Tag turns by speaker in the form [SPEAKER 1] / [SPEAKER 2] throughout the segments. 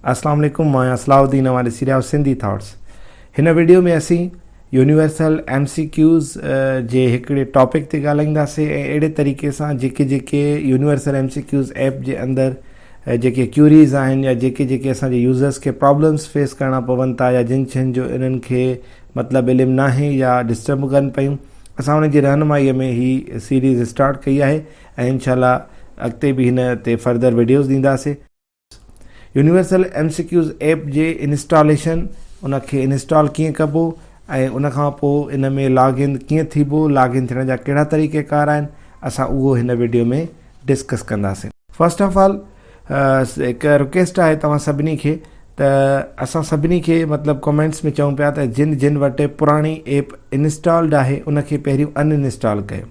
[SPEAKER 1] अस्सलाम वालेकुम, मैं असलाउद्दीन हमारे सीरिया सिंधी थॉट्स। हिन वीडियो में असी यूनिवर्सल MCQs जे हिकिड़े टॉपिक ते ॻाल्हाईंदासीं ऐं अहिड़े तरीक़े सां जेके यूनिवर्सल MCQs ऐप जे अंदरि जेके क्यूरीज़ आहिनि या जेके असांजे यूज़र्स खे प्रॉब्लम्स फेस करणा पवनि था या जिन शयुनि जो इन्हनि खे मतिलबु इल्मु नाहे या डिस्टर्ब कनि पियूं, असां उन जी रहनुमाईअ में ही सीरीज़ स्टार्ट कई आहे ऐं इंशाल्लाह अॻिते बि हिन ते फर्दर वीडियोज़ ॾींदासीं। यूनिवर्सल MCQs ऐप जे इंस्टॉलेशन, उनखे इंस्टॉल कीअं कबो ऐं उनखां पोइ इन में लॉगिन कीअं थीबो, लॉगिन थियण जा कहिड़ा तरीक़ेकार आहिनि, असां उहो हिन वीडियो में डिस्कस कंदासीं। फर्स्ट ऑफ ऑल हिकु रिक्वेस्ट आहे तव्हां सभिनी खे त असां सभिनी खे मतिलबु कमेंट्स में चऊं पिया त जिन वटि पुराणी ऐप इंस्टॉल्ड आहे उनखे पहिरियों अनइंस्टॉल कयो।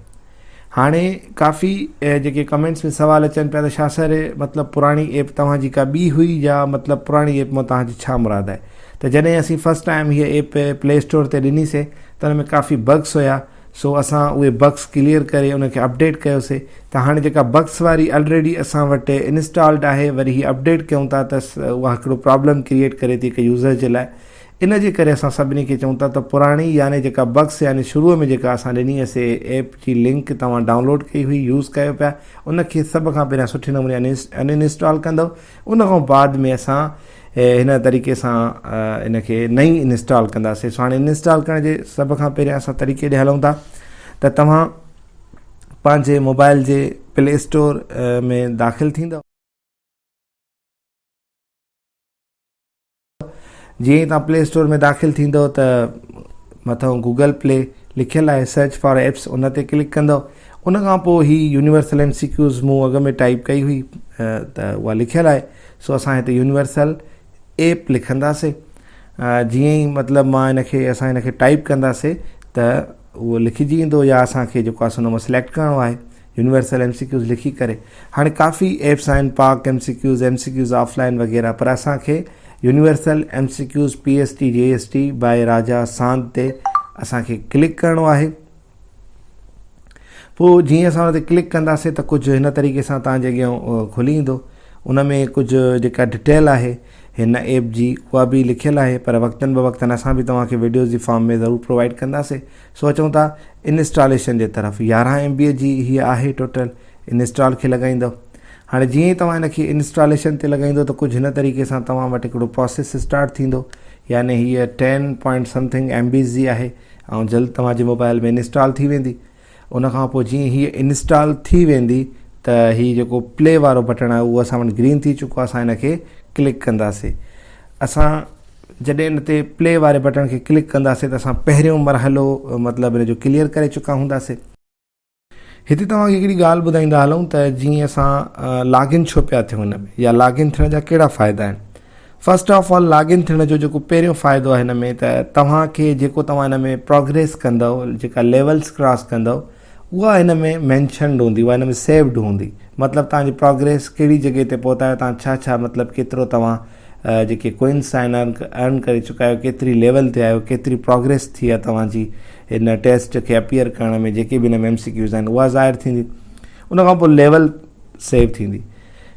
[SPEAKER 1] हाणे काफ़ी जेके कमेंट्स में सवाल अचनि पिया त छा सर मतिलबु पुराणी ऐप तव्हांजी का ॿी हुई या मतिलबु पुराणी ऐप मां तव्हांजी छा मुराद आहे। त जॾहिं असीं फस्ट टाइम हीअ ऐप प्ले स्टोर ते ॾिनीसीं त हुन में काफ़ी बग्स हुया, सो असां उहे बग्स क्लियर करे उनखे अपडेट कयोसीं। त हाणे जेका बग्स वारी ऑलरेडी असां वटि इंस्टॉल्ड आहे, वरी हीअ अपडेट कयूं था त उहा हिकिड़ो प्रॉब्लम क्रिएट करे थी हिकु यूज़र जे लाइ। इन जे करे असां सभिनी खे चऊं था त पुराणी यानी जेका बग्स यानी शुरूअ में जेका असां ॾिनी हुईसीं ऐप जी लिंक तव्हां डाउनलोड कई हुई, यूज़ कयो पिया, उनखे सभ खां पहिरियां सुठे नमूने अनइंस्टॉल कंदव। उनखां बाद में असां हिन तरीक़े सां इनखे नई इंस्टॉल कंदासीं। सो हाणे इंस्टॉल करण जे सभ खां पहिरियां असां तरीक़े ॾे हलूं था त तव्हां पंहिंजे मोबाइल जे प्ले स्टोर में दाख़िल थींदव। जीअं ई तव्हां प्ले स्टोर में दाख़िल थींदव त मथां गूगल प्ले लिखियलु आहे, सर्च फॉर एप्स, उन ते क्लिक कंदव। उनखां पोइ ही यूनिवर्सल MCQs मूं अॻ में टाइप कई हुई त उहा लिखियलु आहे, सो असां हिते यूनिवर्सल ऐप लिखंदासीं। जीअं ई मतिलबु असां हिनखे टाइप कंदासीं त उहो लिखिजी ईंदो या असांखे जेको आहे उन मां सिलेक्ट करिणो आहे यूनिवर्सल MCQs लिखी करे। हाणे काफ़ी ऐप्स आहिनि, पाक MCQs ऑफलाइन वग़ैरह, पर असांखे यूनिवर्सल MCQs PST JST बाय राजा सांत ते असांखे क्लिक करिणो आहे। पोइ जीअं असां हुन ते क्लिक कंदासीं त कुझु हिन तरीक़े सां तव्हांजे अॻियां खुली ईंदो। उन में कुझु जेका डिटेल आहे हिन ऐप जी उहा बि लिखियलु आहे, पर वक़्तनि ब वक़्तनि असां बि तव्हांखे वीडियोज़ जी फॉर्म में ज़रूरु प्रोवाइड कंदासीं। सो अचूं था इंस्टॉलेशन जे तरफ़। 11 MB जी हीअ आहे टोटल, इंस्टॉल खे लॻाईंदव। हाणे जीअं ई तव्हां हिनखे इंस्टॉलेशन ते लॻाईंदो त कुझु हिन तरीक़े सां तव्हां वटि हिकिड़ो प्रोसेस स्टार्ट थींदो, यानी हीअ 10 पॉइंट समथिंग MBs जी आहे ऐं जल्द तव्हांजे मोबाइल में इंस्टॉल थी वेंदी। उनखां पोइ जीअं हीअ इंस्टॉल थी वेंदी त हीअ जेको प्ले वारो बटण आहे उहो असां वटि ग्रीन थी चुको आहे, असां हिनखे क्लिक कंदासीं। असां जॾहिं हिन ते प्ले वारे बटन खे क्लिक कंदासीं त असां पहिरियों मरहलो मतिलबु हिन जो क्लियर करे चुका हूंदासीं। हिते तव्हांखे हिकिड़ी ॻाल्हि ॿुधाईंदा हलूं त जीअं असां लॉगिन छो पिया थियूं हिन में, या लॉगिन थियण जा कहिड़ा फ़ाइदा आहिनि। फस्ट ऑफ ऑल लॉगिन थियण जो जेको पहिरियों फ़ाइदो आहे हिन में त तव्हांखे जेको तव्हां हिन में प्रोग्रेस कंदव, जेका लेवल्स क्रॉस कंदव, उहा हिन में मैंशनड हूंदी, उहा हिन में सेव्ड हूंदी। मतिलबु तव्हांजी प्रोग्रेस कहिड़ी जॻह ते पहुता आहियो, तव्हां छा मतिलबु केतिरो तव्हां जेके कोइंस आहिनि अर्न करे चुका आहियो, केतिरी लेवल ते आहियो, केतिरी प्रोग्रेस थी आहे तव्हांजी हिन टेस्ट खे अपीयर करण में, जेके बि हिन में MCQs आहिनि उहा ज़ाहिर थींदी। उनखां पोइ लेवल सेव थींदी।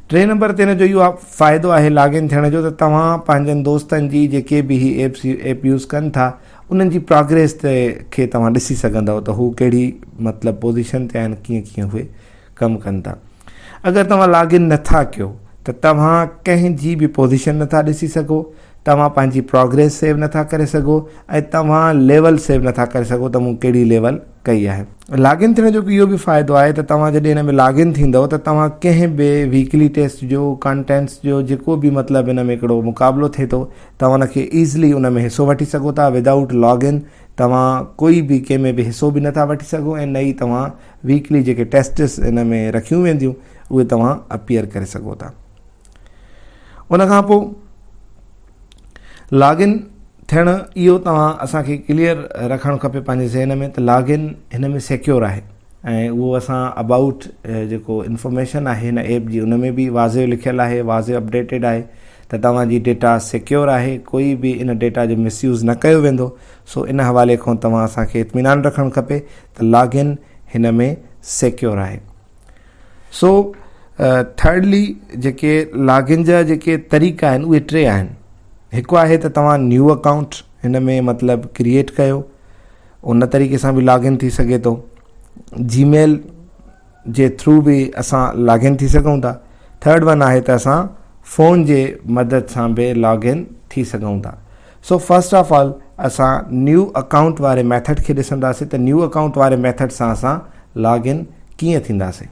[SPEAKER 1] 3 नंबर ते हिन जो इहो फ़ाइदो आहे लॉगिन थियण जो त तव्हां पंहिंजनि दोस्तनि जी जेके बि ही ऐप यूज़ कनि था उन्हनि जी प्रोग्रेस ते खे तव्हां ॾिसी सघंदव त हू कहिड़ी मतिलबु पोज़ीशन ते आहिनि, कीअं उहे कमु कनि था। अगरि तव्हां लॉगिन नथा कयो त तव्हां कंहिंजी बि पोज़ीशन नथा ॾिसी सघो, तव्हां पंहिंजी प्रोग्रेस सेव नथा करे सघो ऐं तव्हां लेवल सेव नथा करे सघो त मूं कहिड़ी लेवल कई आहे। लॉगिन थियण जो इहो बि फ़ाइदो आहे त तव्हां जॾहिं हिन में लॉगिन थींदव त तव्हां कंहिं बि वीकली टेस्ट जो, कंटेंट्स जो जेको बि मतिलबु हिन में हिकिड़ो मुक़ाबिलो थिए थो, तव्हां उनखे ईज़िली उन में हिसो वठी सघो था। विदाउट लॉगिन तव्हां कोई बि कंहिं में बि हिसो बि नथा वठी सघो ऐं न ई तव्हां वीकली जेके टेस्टिस हिन में रखियूं वेंदियूं उहे तव्हां अपीयर करे सघो था। उनखां पोइ लॉगिन थियणु इहो तव्हां असांखे क्लियर रखणु खपे पंहिंजे ज़हन में त लॉगिन हिन में सिक्योर आहे ऐं उहो असां अबाउट जेको इंफॉर्मेशन आहे हिन ऐप जी उन में बि वाज़े लिखियलु आहे, वाज़े अपडेटेड आहे त तव्हांजी डेटा सिक्योर आहे, कोई बि इन डेटा जो मिसयूज़ न कयो वेंदो। सो इन हवाले खां तव्हां असांखे इत्मीनान रखणु खपे त लॉगिन हिन में सिक्योर आहे। सो थर्डली जेके लॉगिन जा जेके तरीक़ा आहिनि उहे 3 आहिनि। हिकु आहे त तव्हां न्यू अकाउंट हिन में मतिलबु क्रिएट कयो, उन तरीक़े सां बि लॉगिन थी सघे थो। जीमेल जे थ्रू बि असां लॉगिन थी सघूं था। थर्ड वन आहे त असां फ़ोन जे मदद सां बि लॉगिन थी सघूं था। सो फर्स्ट ऑफ ऑल असां न्यू अकाउंट वारे मेथड खे ॾिसंदासीं त न्यू अकाउंट वारे मेथड सां असां लॉगिन कीअं थींदासीं।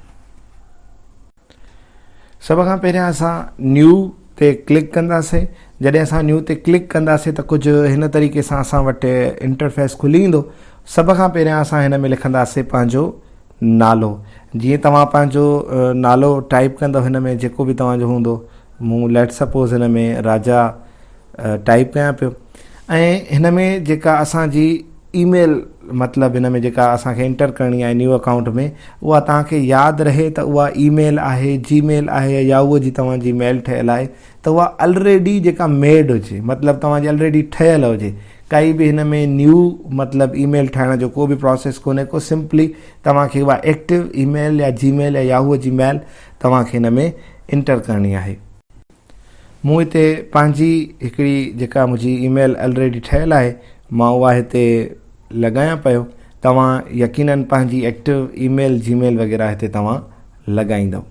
[SPEAKER 1] सभ खां पहिरियां असां न्यू ते क्लिक कंदासीं। जॾहिं असां न्यू ते क्लिक कंदासीं त कुझु हिन तरीक़े सां असां वटि इंटरफेस खुली ईंदो। सभ खां पहिरियां असां हिन में लिखंदासीं पंहिंजो नालो। जीअं तव्हां पंहिंजो नालो टाइप कंदव हिन में जेको बि तव्हांजो हूंदो, मूं लेट सपोज़ हिन में राजा टाइप कयां पियो। ऐं हिन में जेका असांजी ईमेल मतिलबु हिन में जेका असांखे एंटर करणी आहे न्यू अकाउंट में, उहा तव्हांखे यादि रहे त उहा ईमेल आहे, जीमेल आहे या उहा जी तव्हांजी मेल ठहियलु आहे त उहा ऑलरेडी जेका मेड हुजे, मतिलबु तव्हांजी ऑलरेडी ठहियलु हुजे। काई बि हिन में न्यू मतिलबु ईमेल ठाहिण जो को बि प्रोसेस कोन्हे को, सिंपली तव्हांखे उहा एक्टिव ईमेल या जीमेल या याहू जी मेल तव्हांखे हिन में इंटर करणी आहे। मूं हिते पंहिंजी हिकिड़ी जेका मुंहिंजी ईमेल ऑलरेडी ठहियलु आहे मां उहा हिते लॻायां पियो। तव्हां यकीनन पंहिंजी एक्टिव ईमेल जीमेल वग़ैरह हिते तव्हां लॻाईंदव।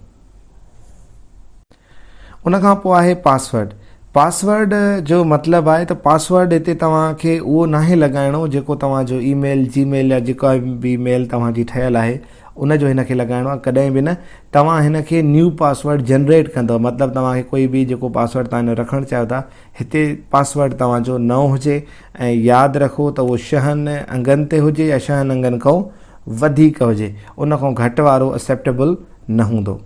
[SPEAKER 1] उन खां पोइ आहे पासवर्ड। पासवर्ड जो मतिलबु आहे त पासवर्ड हिते तव्हांखे उहो नाहे लॻाइणो जेको तव्हांजो ईमेल जीमेल या जेका बि मेल तव्हांजी ठहियलु आहे उनजो हिन खे लॻाइणो आहे। कॾहिं बि न तव्हां हिन खे न्यू पासवर्ड जनरेट कंदव, मतिलबु तव्हांखे कोई बि जेको पासवर्ड तव्हां हिन रखणु चाहियो था हिते पासवर्ड तव्हांजो नओं हुजे। ऐं यादि रखो त उहो 6 अंगनि ते हुजे या 6 अंगनि खां वधीक हुजे, उन खां घटि वारो एक्सेप्टेबल न हूंदो।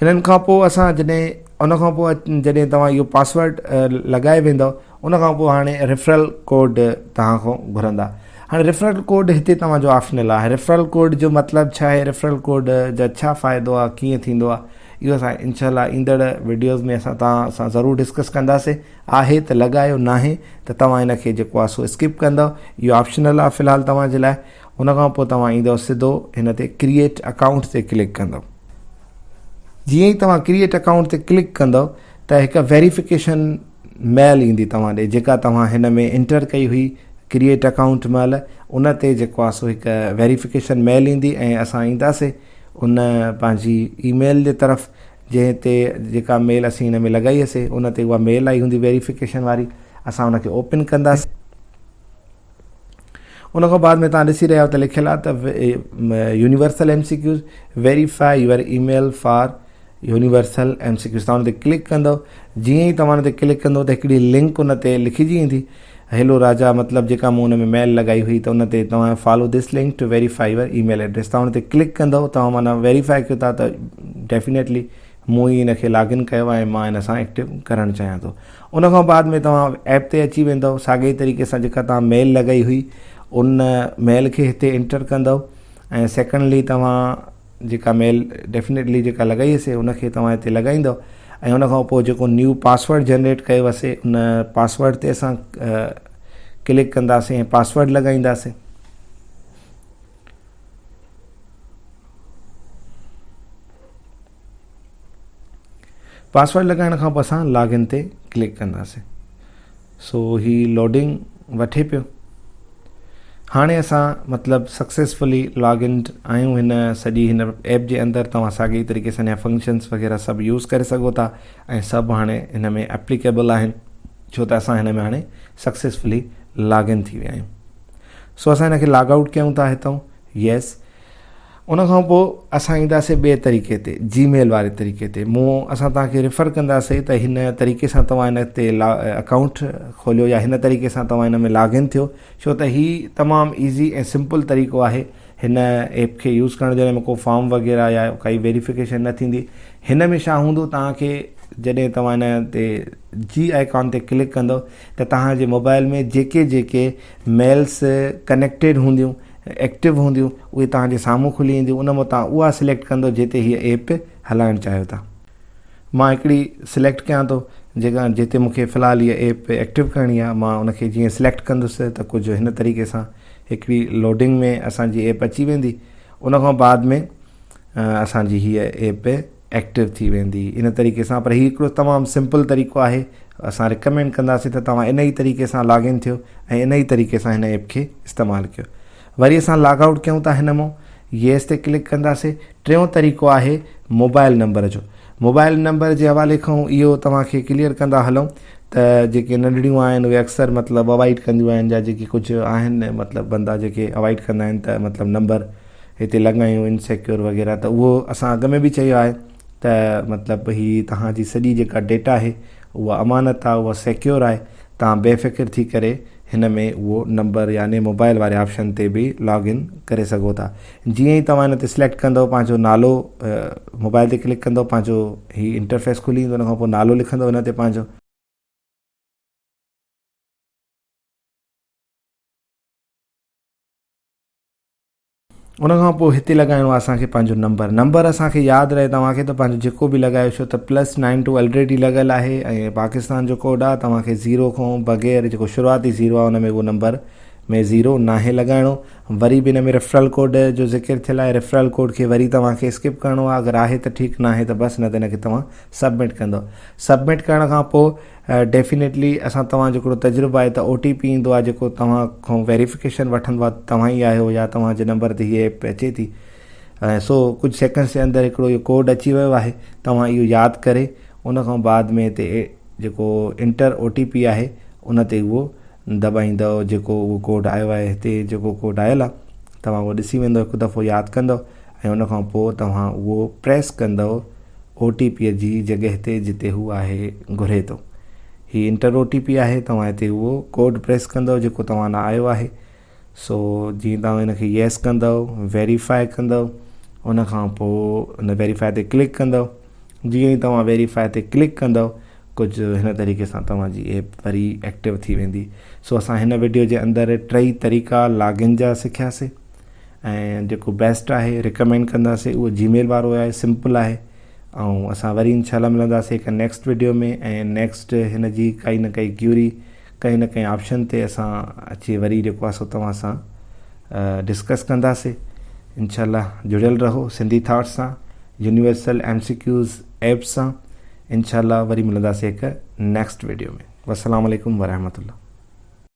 [SPEAKER 1] इन्हनि खां पोइ असां जॾहिं तव्हां इहो पासवर्ड लॻाए वेंदव उन खां पोइ हाणे रेफरल कोड तव्हां खां घुरंदा। हाणे रेफरल कोड हिते तव्हांजो ऑप्शनल आहे। रेफरल कोड जो मतिलबु छा आहे, रेफरल कोड जा छा फ़ाइदो आहे, कीअं थींदो आहे, इहो असां इंशाल्लाह ईंदड़ वीडियोज़ में असां तव्हां सां ज़रूरु डिस्कस कंदासीं। आहे त लॻायो, नाहे त तव्हां हिन खे जेको आहे सो स्किप कंदव। इहो ऑप्शनल आहे फ़िलहालु तव्हांजे लाइ। उन खां पोइ तव्हां ईंदव सिधो हिन ते क्रिएट अकाउंट ते क्लिक कंदव। जीअं ई तव्हां क्रिएट अकाउंट ते क्लिक कंदव त हिकु वेरिफिकेशन मेल ईंदी तव्हां ॾे, जेका तव्हां हिन में इंटर कई हुई क्रिएट अकाउंट महिल, उन ते जेको आहे सो हिकु वेरिफिकेशन मेल ईंदी ऐं असां ईंदासीं उन पंहिंजी ईमेल जे तरफ़ जंहिं ते जेका मेल असीं हिन में लॻाई हुईसीं उन ते उहा मेल आई हूंदी वेरिफिकेशन वारी। असां उनखे ओपन कंदासीं। उन खां बाद में तव्हां ॾिसी रहिया आहियो त लिखियलु आहे त universal MCQs verify your email for universal MCQs। तव्हां उन ते क्लिक कंदव। जीअं ई तव्हां उन ते क्लिक कंदव त हिकिड़ी लिंक उन ते लिखिजी ईंदी, हेलो राजा, मतिलबु जेका मूं हुन में मेल लॻाई हुई त उन ते तव्हां follow this link to verify your email address. तव्हां उन ते क्लिक कंदव, तव्हां माना वेरीफाई कयो था त डेफिनेटली मूं ई हिन खे लॉगिन कयो आहे ऐं मां हिन सां एक्टिव करणु चाहियां थो। उन खां बाद में तव्हां ऐप ते अची वेंदव। साॻे तरीक़े सां जेका तव्हां मेल लॻाई हुई उन मेल खे हिते इंटर कंदव। ऐं सेकेंडली तव्हां जेका मेल डेफिनेटली जेका लॻाई हुईसीं उन खे तव्हां हिते लॻाईंदव। ऐं उन खां पोइ जेको न्यू पासवर्ड जनरेट कयो हुअसीं उन पासवर्ड ते असां क्लिक कंदासीं ऐं पासवर्ड लॻाईंदासीं। पासवर्ड लॻाइण खां पोइ असां लॉगिन ते क्लिक कंदासीं। सो ही लोडिंग वठे पियो। हाणे असां मतिलबु सक्सेसफुली लॉगिन आहियूं हिन सॼी हिन ऐप जे अंदरि। तव्हां साॻी तरीक़े सां हिन फंक्शन्स वग़ैरह सभु यूज़ करे सघो था ऐं सभु हाणे हिन में एप्लीकेबल आहिनि, छो त असां हिन में हाणे सक्सेसफुली लॉगिन थी विया आहियूं। सो असां हिन खे लॉग आउट कयूं था हितां, येस। उन खां पोइ असां ईंदासीं ॿिए तरीक़े ते, जीमेल वारे तरीक़े ते। असां तव्हांखे रेफर कंदासीं त हिन तरीक़े सां तव्हां हिन ते अकाउंट खोलियो या हिन तरीक़े सां तव्हां हिन में लॉगिन थियो, छो त हीउ तमामु ईज़ी ऐं सिंपल तरीक़ो आहे हिन ऐप खे यूज़ करण जो। हिन में को फॉर्म वग़ैरह या काई वेरिफिकेशन न थींदी। हिन में छा हूंदो, तव्हांखे जॾहिं तव्हां हिन ते जी आइकॉन ते क्लिक कंदव त तव्हांजे मोबाइल में जेके जेके मेल्स कनेक्टेड हूंदियूं, एक्टिव हूंदियूं, उहे तव्हांजे साम्हूं खुली ईंदियूं। उन मां तव्हां उहा सिलेक्ट कंदो जिते हीअ ऐप हलाइणु चाहियो था। मां हिकिड़ी सिलेक्ट कयां थो जेका जिते मूंखे फ़िलहालु हीअ ऐप एक्टिव करणी आहे। मां उनखे जीअं सिलेक्ट कंदुसि त कुझु हिन तरीक़े सां हिकिड़ी लोडिंग में असांजी ऐप अची वेंदी। उन खां बाद में असांजी हीअ ऐप एक्टिव थी वेंदी इन तरीक़े सां। पर हीउ हिकिड़ो तमामु सिंपल तरीक़ो आहे, असां रिकमेंड कंदासीं त तव्हां इन ई तरीक़े सां लॉगिन थियो ऐं इन ई तरीक़े सां हिन ऐप खे इस्तेमालु कयो। वरी असां लॉगआउट कयूं था हिन मां, येस ते क्लिक कंदासीं। टियों तरीक़ो आहे मोबाइल नंबर जो। मोबाइल नंबर जे हवाले खां इहो तव्हांखे क्लियर कंदा हलूं त जेके नंढड़ियूं आहिनि उहे अक्सर मतिलबु अवॉइड कंदियूं आहिनि, या जेके कुझु आहिनि मतिलबु बंदा जेके अवॉइड कंदा आहिनि त मतिलबु नंबर हिते लॻायूं इनसिक्योर वग़ैरह, त उहो असां अॻ में बि चयो आहे त मतिलबु हीअ तव्हांजी सॼी जेका डेटा आहे उहा अमानत आहे, उहा सिक्योर आहे। तव्हां बेफ़िक्र थी करे हिन में उहो नंबर यानी मोबाइल वारे ऑप्शन ते बि लॉगिन करे सघो था। जीअं ई तव्हां हिन ते सिलेक्ट कंदव पंहिंजो नालो, मोबाइल ते क्लिक कंदव, पंहिंजो हीअ इंटरफेस खुली ईंदो, उनखां पोइ नालो लिखंदव हिन ते पंहिंजो। उनखां पोइ हिते लॻाइणो आहे असांखे पंहिंजो नंबर असांखे यादि रहे तव्हांखे त पंहिंजो जेको बि लॻायो, छो त +92 ऑलरेडी लॻियल आहे ऐं पाकिस्तान जो कोड आहे। तव्हांखे ज़ीरो खां बग़ैर जेको शुरूआती ज़ीरो आहे उन में उहो नंबर में ज़ीरो नाहे लॻाइणो। वरी बि हिन में रेफरल कोड जो ज़िक्र थियल आहे, रेफरल कोड खे वरी तव्हांखे स्किप करिणो आहे। अगरि आहे त ठीकु, न आहे त बसि, न त हिन खे तव्हां सबमिट कंदव। सबमिट करण खां पोइ डेफिनेटली असां तव्हांजो हिकिड़ो तजुर्बो आहे त OTP ईंदो आहे जेको तव्हां खां वेरिफिकेशन वठंदो आहे, तव्हां ई आहियो या तव्हांजे नंबर ते हीअ ऐप अचे थी। सो कुझु सेकंड्स जे अंदरि हिकिड़ो इहो कोड अची वियो आहे, तव्हां इहो यादि करे उनखां बाद में हिते जेको इंटर OTP आहे उन ते उहो दॿाईंदव। जेको उहो कोड आयो आहे, हिते जेको कोड आयल आहे तव्हां उहो ॾिसी वेंदव, हिकु दफ़ो यादि कंदव ऐं उनखां पोइ तव्हां उहो प्रेस कंदव OTP जी जॻह ते जिते हू आहे घुरे थो। हीअ इंटर OTP आहे, तव्हां हिते उहो कोड प्रेस कंदव जेको तव्हां न आयो आहे। सो जीअं तव्हां हिनखे येस कंदव, वेरीफाई कंदव, उनखां पोइ हुन वेरीफाई ते क्लिक कंदव। जीअं ई तव्हां वेरीफाई ते क्लिक कंदव, कुझु हिन तरीक़े सां तव्हांजी ऐप वरी एक्टिव थी वेंदी। सो असां हिन वीडियो जे अंदरि 3 तरीक़ा लॉगिन जा सिखियासीं ऐं जेको बेस्ट आहे रिकमेंड कंदासीं उहो जीमेल वारो आहे, सिंपल आहे। ऐं असां वरी इंशाल्लाह मिलंदासीं हिकु नेक्स्ट वीडियो में, ऐं नेक्स्ट हिन जी काई न काई क्यूरी कंहिं न कंहिं ऑप्शन ते असां अची वरी जेको आहे सो तव्हां सां डिस्कस कंदासीं। इंशाल्लाह जुड़ियल रहो सिंधी थॉट्स सां, यूनिवर्सल MCQs ऐप सां। इंशाल्लाह वरी मिलंदासीं हिकु नेक्स्ट वीडियो में। वस्सलाम वालेकुम वरहमतुल्लाह।